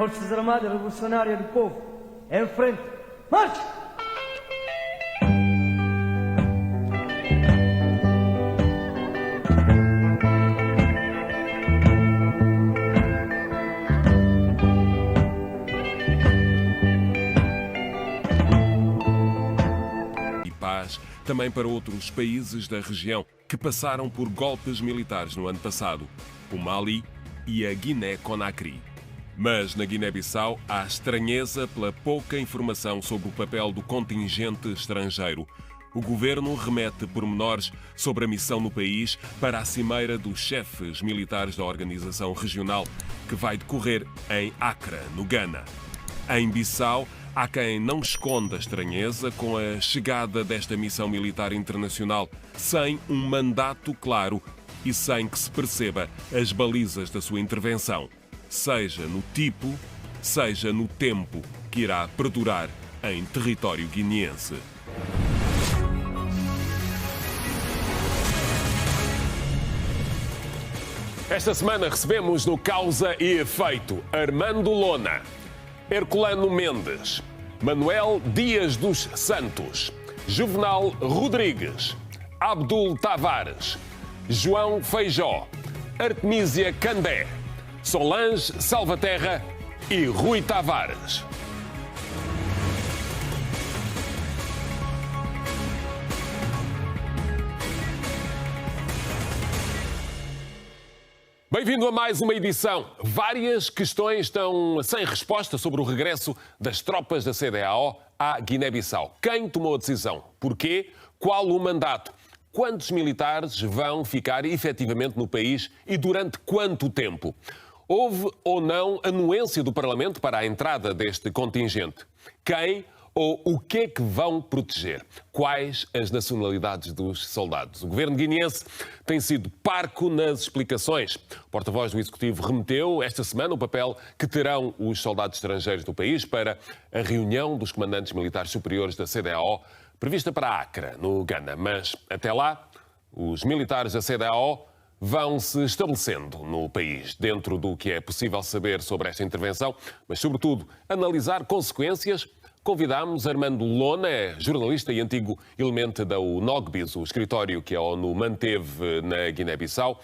Forças Armadas Revolucionárias do Povo, em frente, marche! E paz também para outros países da região que passaram por golpes militares no ano passado, o Mali e a Guiné-Conakry. Mas na Guiné-Bissau há estranheza pela pouca informação sobre o papel do contingente estrangeiro. O governo remete pormenores sobre a missão no país para a cimeira dos chefes militares da organização regional, que vai decorrer em Accra, no Ghana. Em Bissau, há quem não esconda a estranheza com a chegada desta missão militar internacional, sem um mandato claro e sem que se perceba as balizas da sua intervenção, seja no tipo, seja no tempo que irá perdurar em território guineense. Esta semana recebemos no Causa e Efeito Armando Lona, Herculano Mendes, Manuel Dias dos Santos, Juvenal Rodrigues, Abdul Tavares, João Feijó, Artemísia Candé, Solange Salvaterra e Rui Tavares. Bem-vindo a mais uma edição. Várias questões estão sem resposta sobre o regresso das tropas da CEDEAO à Guiné-Bissau. Quem tomou a decisão? Porquê? Qual o mandato? Quantos militares vão ficar efetivamente no país e durante quanto tempo? Houve ou não anuência do Parlamento para a entrada deste contingente? Quem ou o que é que vão proteger? Quais as nacionalidades dos soldados? O governo guineense tem sido parco nas explicações. O porta-voz do Executivo remeteu esta semana o papel que terão os soldados estrangeiros do país para a reunião dos comandantes militares superiores da CEDEAO, prevista para Accra, no Ghana. Mas, até lá, os militares da CEDEAO vão se estabelecendo no país, dentro do que é possível saber sobre esta intervenção, mas, sobretudo, analisar consequências. Convidámos Armando Lona, jornalista e antigo elemento da UNOGBIS, o escritório que a ONU manteve na Guiné-Bissau,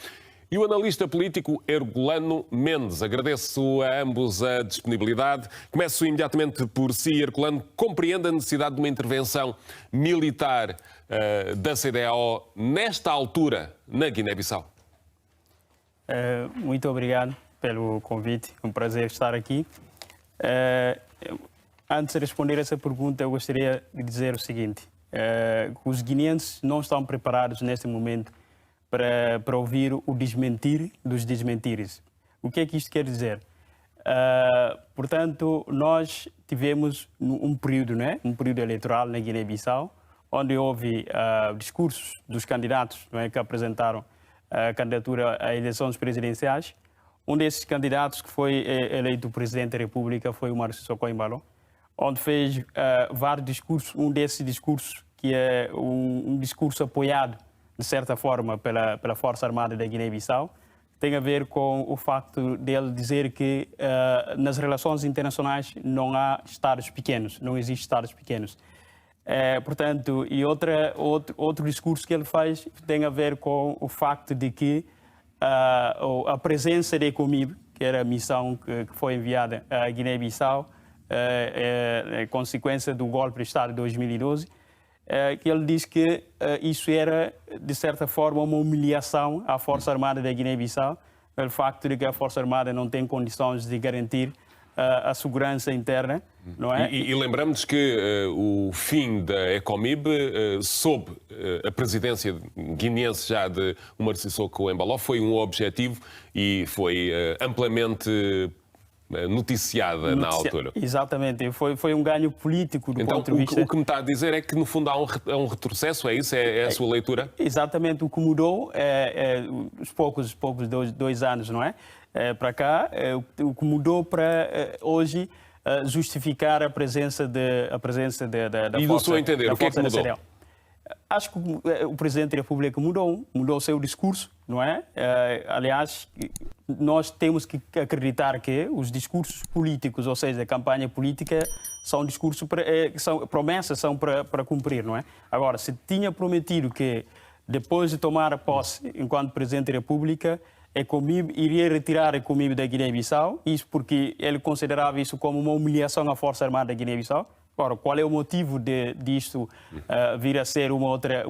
e o analista político Herculano Mendes. Agradeço a ambos a disponibilidade. Começo imediatamente por si, Herculano. Compreende a necessidade de uma intervenção militar da CEDEAO nesta altura na Guiné-Bissau? Muito obrigado pelo convite. É um prazer estar aqui. Antes de responder essa pergunta, eu gostaria de dizer o seguinte. Os guineenses não estão preparados neste momento para ouvir o desmentir dos desmentires. O que é que isto quer dizer? Portanto, nós tivemos um período, né? Um período eleitoral na Guiné-Bissau, onde houve discursos dos candidatos, não é, que apresentaram a candidatura a eleições presidenciais. Um desses candidatos que foi eleito presidente da República foi o Márcio Sissoko Embalo, onde fez vários discursos. Um desses discursos, que é um discurso apoiado, de certa forma, pela Força Armada da Guiné-Bissau, tem a ver com o facto dele dizer que nas relações internacionais não há Estados pequenos, não existem Estados pequenos. Portanto, e outro discurso que ele faz tem a ver com o facto de que a presença da ECOMIB, que era a missão que foi enviada à Guiné-Bissau, consequência do golpe de Estado de 2012, que ele diz que isso era, de certa forma, uma humilhação à Força Armada da Guiné-Bissau, pelo facto de que a Força Armada não tem condições de garantir a segurança interna, não é? E lembramos que o fim da ECOMIB, sob a presidência guineense já de Umaro Sissoko Embalo, foi um objetivo e foi amplamente noticiada na altura. Exatamente, foi um ganho político do ponto de vista... O que me está a dizer é que, no fundo, há um retrocesso, é isso? É a sua leitura? Exatamente, o que mudou os poucos dois anos, não é? Para cá, o que mudou para hoje justificar a presença da força... E do seu entender, o que é que mudou? Acho que o Presidente da República mudou o seu discurso, não é? Aliás, nós temos que acreditar que os discursos políticos, ou seja, a campanha política, são discursos, são promessas, são para cumprir, não é? Agora, se tinha prometido que depois de tomar a posse enquanto Presidente da República, iria retirar a Ecomib da Guiné-Bissau, isso porque ele considerava isso como uma humilhação à Força Armada da Guiné-Bissau. Agora, qual é o motivo disto vir a ser uma outra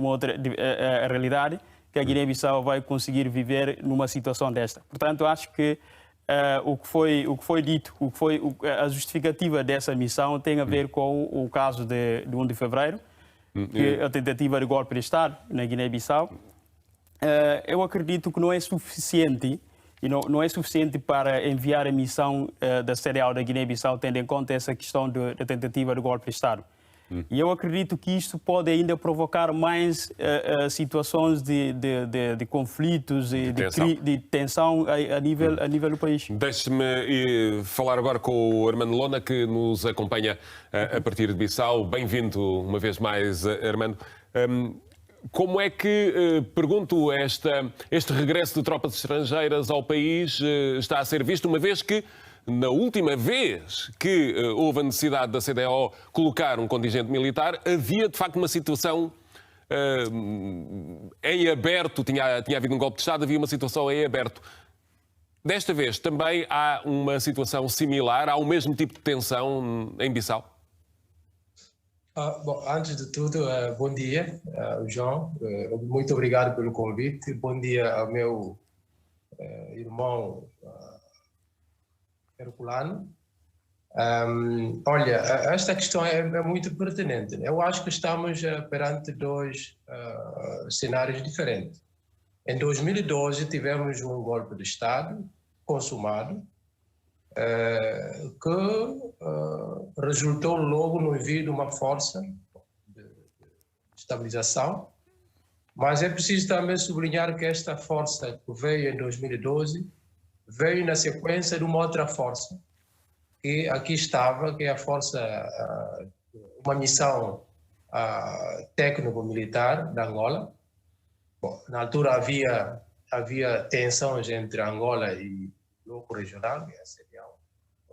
realidade? Que a Guiné-Bissau vai conseguir viver numa situação desta. Portanto, acho que o que foi dito, a justificativa dessa missão tem a ver com o caso de 1 de fevereiro, que a tentativa de golpe de Estado na Guiné-Bissau. Eu acredito que não é suficiente, e não é suficiente para enviar a missão da CEDEAO da Guiné-Bissau, tendo em conta essa questão da tentativa de golpe de Estado. E eu acredito que isto pode ainda provocar mais situações de conflitos e de tensão a nível do país. Deixe-me falar agora com o Armando Lona, que nos acompanha a partir de Bissau. Bem-vindo uma vez mais, Armando. Como é que, pergunto, este regresso de tropas estrangeiras ao país está a ser visto, uma vez que na última vez que houve a necessidade da CEDEAO colocar um contingente militar, havia de facto uma situação em aberto, tinha havido um golpe de Estado, havia uma situação em aberto. Desta vez também há uma situação similar, há o mesmo tipo de tensão em Bissau? Bom, antes de tudo, bom dia, João. Muito obrigado pelo convite. Bom dia ao meu irmão Herculano. Olha, esta questão é muito pertinente. Eu acho que estamos perante dois cenários diferentes. Em 2012 tivemos um golpe de Estado consumado, que resultou logo no envio de uma força de estabilização, mas é preciso também sublinhar que esta força que veio em 2012 veio na sequência de uma outra força que aqui estava, que é a força, uma missão técnico-militar da Angola. Bom, na altura havia tensões entre Angola e o bloco regional, que é a CEDEAO.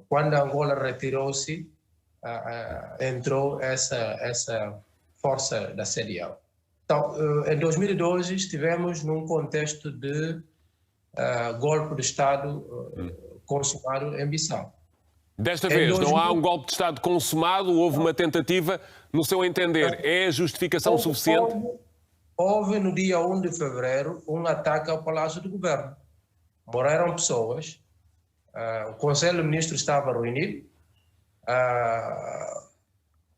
Quando a Angola retirou-se, entrou essa força da CEDEAO. Então, em 2012 estivemos num contexto de golpe de Estado consumado em Bissau. Desta vez não há um golpe de Estado consumado, houve uma tentativa, no seu entender, é justificação suficiente? Houve no dia 1 de fevereiro um ataque ao Palácio do Governo. Morreram pessoas, o Conselho de Ministros estava reunido,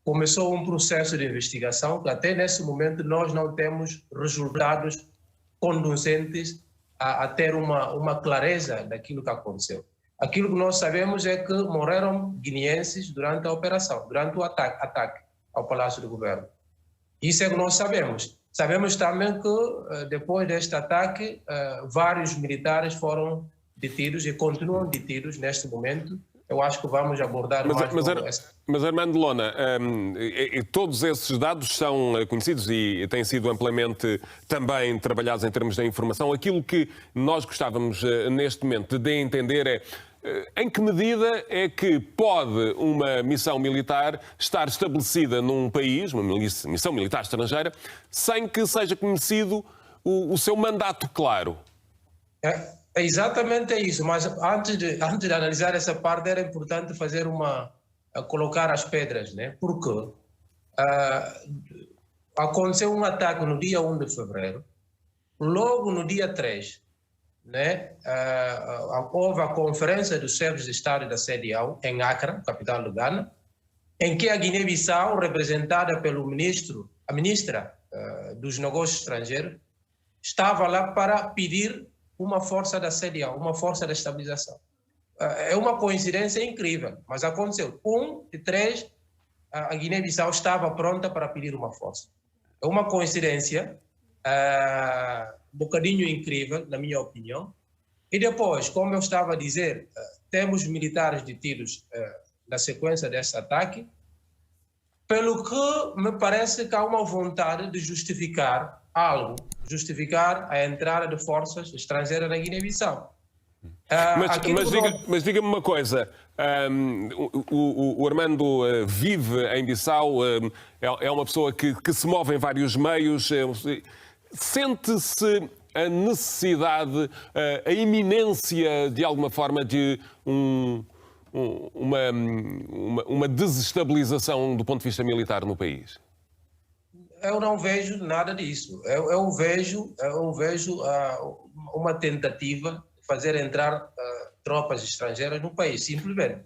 começou um processo de investigação que até nesse momento nós não temos resultados conducentes a ter uma clareza daquilo que aconteceu. Aquilo que nós sabemos é que morreram guineenses durante a operação, durante o ataque ao Palácio do Governo. Isso é que nós sabemos. Sabemos também que depois deste ataque, vários militares foram detidos e continuam detidos neste momento. Eu acho que vamos abordar Mas Armando Lona, todos esses dados são conhecidos e têm sido amplamente também trabalhados em termos da informação. Aquilo que nós gostávamos neste momento de entender é em que medida é que pode uma missão militar estar estabelecida num país, uma missão militar estrangeira, sem que seja conhecido o seu mandato claro? É exatamente isso, mas antes de analisar essa parte era importante fazer colocar as pedras, né? Porque aconteceu um ataque no dia 1 de fevereiro, logo no dia 3, né? Houve a conferência dos chefes de Estado da CEDEAO em Accra, capital do Ghana, em que a Guiné-Bissau, representada pelo a ministra dos Negócios Estrangeiros, estava lá para pedir uma força da CEDEAO, uma força da estabilização. É uma coincidência incrível, mas aconteceu. 1 de 3, a Guiné-Bissau estava pronta para pedir uma força. É uma coincidência um bocadinho incrível, na minha opinião. E depois, como eu estava a dizer, temos militares detidos na sequência desse ataque. Pelo que me parece que há uma vontade de justificar algo, justificar a entrada de forças estrangeiras na Guiné-Bissau. Mas diga-me uma coisa, o Armando vive em Bissau, é uma pessoa que se move em vários meios, sente-se a necessidade, a iminência de alguma forma de uma desestabilização do ponto de vista militar no país? Eu não vejo nada disso. Eu vejo uma tentativa de fazer entrar tropas estrangeiras no país, simplesmente.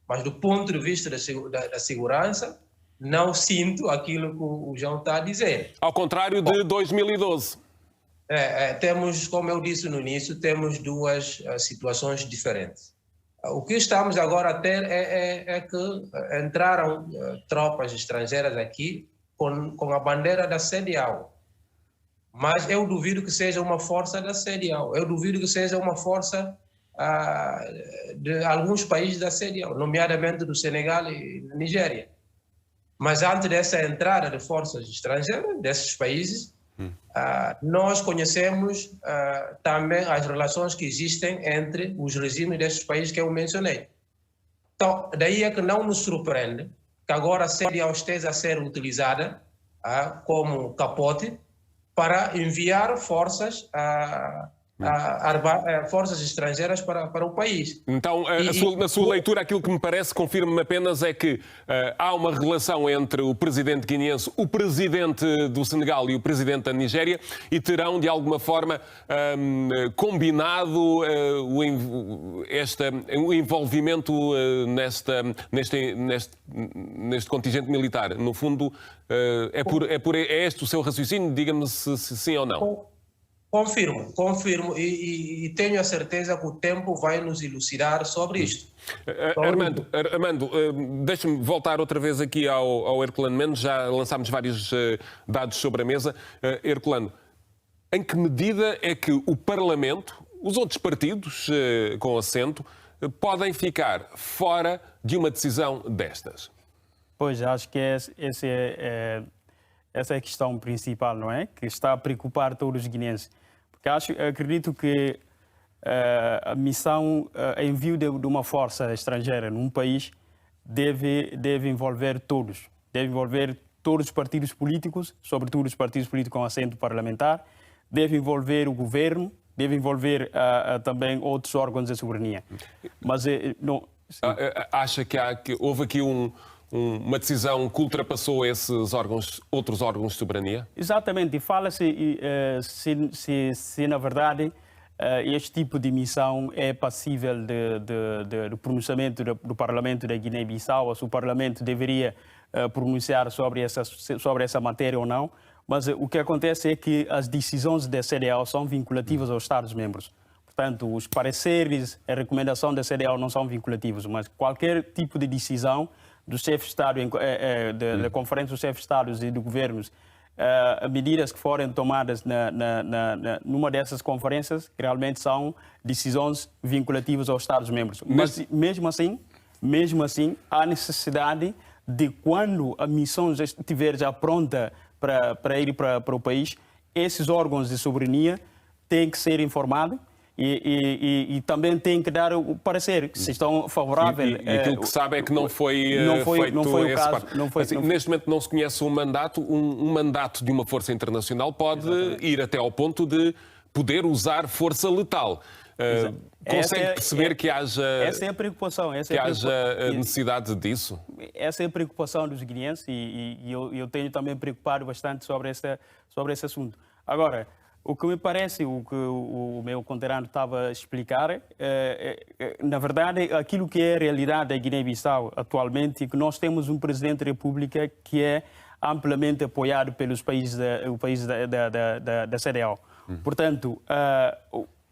Mas do ponto de vista da segurança, não sinto aquilo que o João está a dizer. Ao contrário de 2012. Temos, como eu disse no início, temos duas situações diferentes. O que estamos agora a ter é que entraram tropas estrangeiras aqui com a bandeira da CEDEAO. Mas eu duvido que seja uma força da CEDEAO. Eu duvido que seja uma força de alguns países da CEDEAO, nomeadamente do Senegal e da Nigéria. Mas antes dessa entrada de forças estrangeiras desses países, nós conhecemos também as relações que existem entre os regimes desses países que eu mencionei. Então, daí é que não nos surpreende que agora a CEDEAO esteja a ser utilizada como capote para enviar forças forças estrangeiras para o país. Então, na sua leitura, aquilo que me parece, confirma-me apenas, é que há uma relação entre o presidente guineense, o presidente do Senegal e o presidente da Nigéria e terão, de alguma forma, combinado o envolvimento neste contingente militar. No fundo, é este o seu raciocínio? Diga-me se sim ou não. Confirmo e tenho a certeza que o tempo vai nos elucidar sobre isto. Armando, deixa-me voltar outra vez aqui ao Herculano Mendes, já lançámos vários dados sobre a mesa. Herculano, em que medida é que o Parlamento, os outros partidos com assento, podem ficar fora de uma decisão destas? Pois, acho que essa é a questão principal, não é? Que está a preocupar todos os guineenses. Porque acredito que a missão, envio de uma força estrangeira num país deve envolver todos. Deve envolver todos os partidos políticos, sobretudo os partidos políticos com assento parlamentar, deve envolver o governo, deve envolver também outros órgãos de soberania. Mas não... Acha que houve aqui uma decisão que ultrapassou esses outros órgãos de soberania? Exatamente, e fala-se se na verdade este tipo de missão é passível de pronunciamento do Parlamento da Guiné-Bissau, ou se o Parlamento deveria pronunciar sobre essa matéria ou não, mas o que acontece é que as decisões da CEDEAO são vinculativas aos Estados-membros. Portanto, os pareceres, a recomendação da CEDEAO não são vinculativos, mas qualquer tipo de decisão do chefe de Estado, da Conferência dos Chefes de Estados e de Governos, medidas que forem tomadas numa dessas conferências, realmente são decisões vinculativas aos Estados-membros. Mas, mesmo assim, há necessidade de, quando a missão já estiver já pronta para ir para o país, esses órgãos de soberania têm que ser informados. E também tem que dar o parecer, se estão favoráveis. E aquilo que sabe é que não foi feito esse passo. Neste momento não se conhece um mandato. Um mandato de uma força internacional pode ir até ao ponto de poder usar força letal. Consegue perceber que haja... Essa é a preocupação. Que haja necessidade disso? Essa é a preocupação dos guineenses e eu tenho também preocupado bastante sobre esse assunto. Agora, o que me parece, o que o meu conterrâneo estava a explicar, na verdade, aquilo que é a realidade da Guiné-Bissau atualmente, é que nós temos um Presidente da República que é amplamente apoiado pelos países da CEDEAO. Portanto,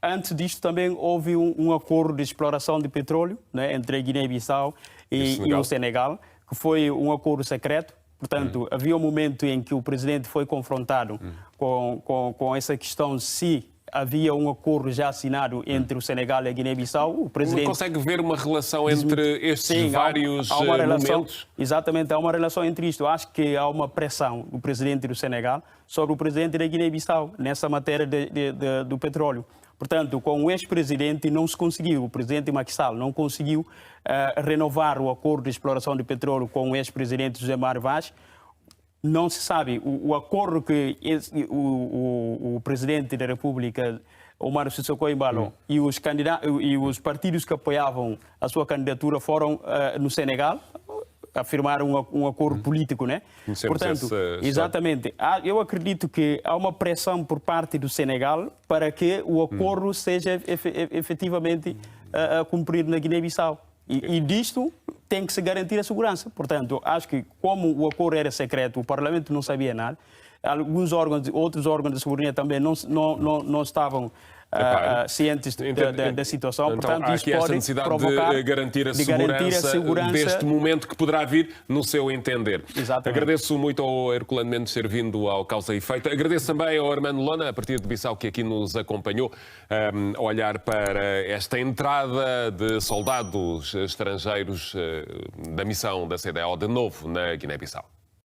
antes disto também houve um acordo de exploração de petróleo, né, entre a Guiné-Bissau e o Senegal, que foi um acordo secreto. Portanto, havia um momento em que o presidente foi confrontado com essa questão se havia um acordo já assinado entre o Senegal e a Guiné-Bissau. O presidente consegue ver uma relação entre estes vários há uma relação, momentos? Exatamente, há uma relação entre isto. Acho que há uma pressão do presidente do Senegal sobre o presidente da Guiné-Bissau nessa matéria do petróleo. Portanto, com o ex-presidente não se conseguiu, o presidente Macky Sall não conseguiu renovar o acordo de exploração de petróleo com o ex-presidente José Mário Vaz. Não se sabe o acordo que o presidente da República, Omar Sissoko Embalo, e os partidos que apoiavam a sua candidatura foram no Senegal, afirmaram um acordo político, né? Portanto, exatamente. Eu acredito que há uma pressão por parte do Senegal para que o acordo seja efetivamente cumprido na Guiné-Bissau. E disto tem que se garantir a segurança. Portanto, acho que como o acordo era secreto, o Parlamento não sabia nada, outros órgãos de segurança também não estavam cientes da situação. Então, portanto, há isso aqui esta pode necessidade provocar de garantir a segurança deste momento que poderá vir, no seu entender. Exatamente. Agradeço muito ao Herculano Mendes ter vindo ao Causa e Efeito. Agradeço também ao Armando Lona, a partir de Bissau, que aqui nos acompanhou, a olhar para esta entrada de soldados estrangeiros da missão da CEDEAO de novo na Guiné-Bissau.